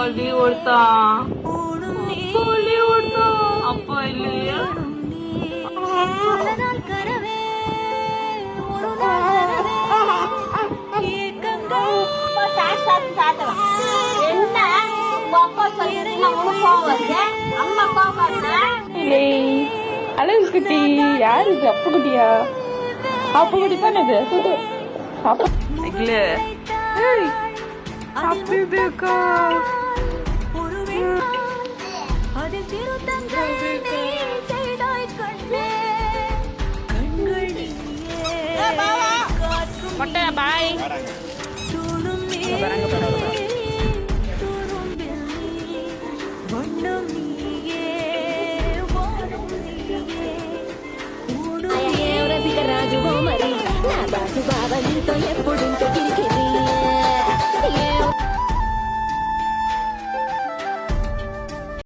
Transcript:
Leave கொடுத்தான். Leave கொடுத்தான். அப்பா இல்லையா? அழகு குட்டி யாரு இது? அப்பு குட்டியா? அப்பு குட்டி தானே இது? பாய். రాజువో మరి నా బాసు బావ నీతో ఎప్పుడు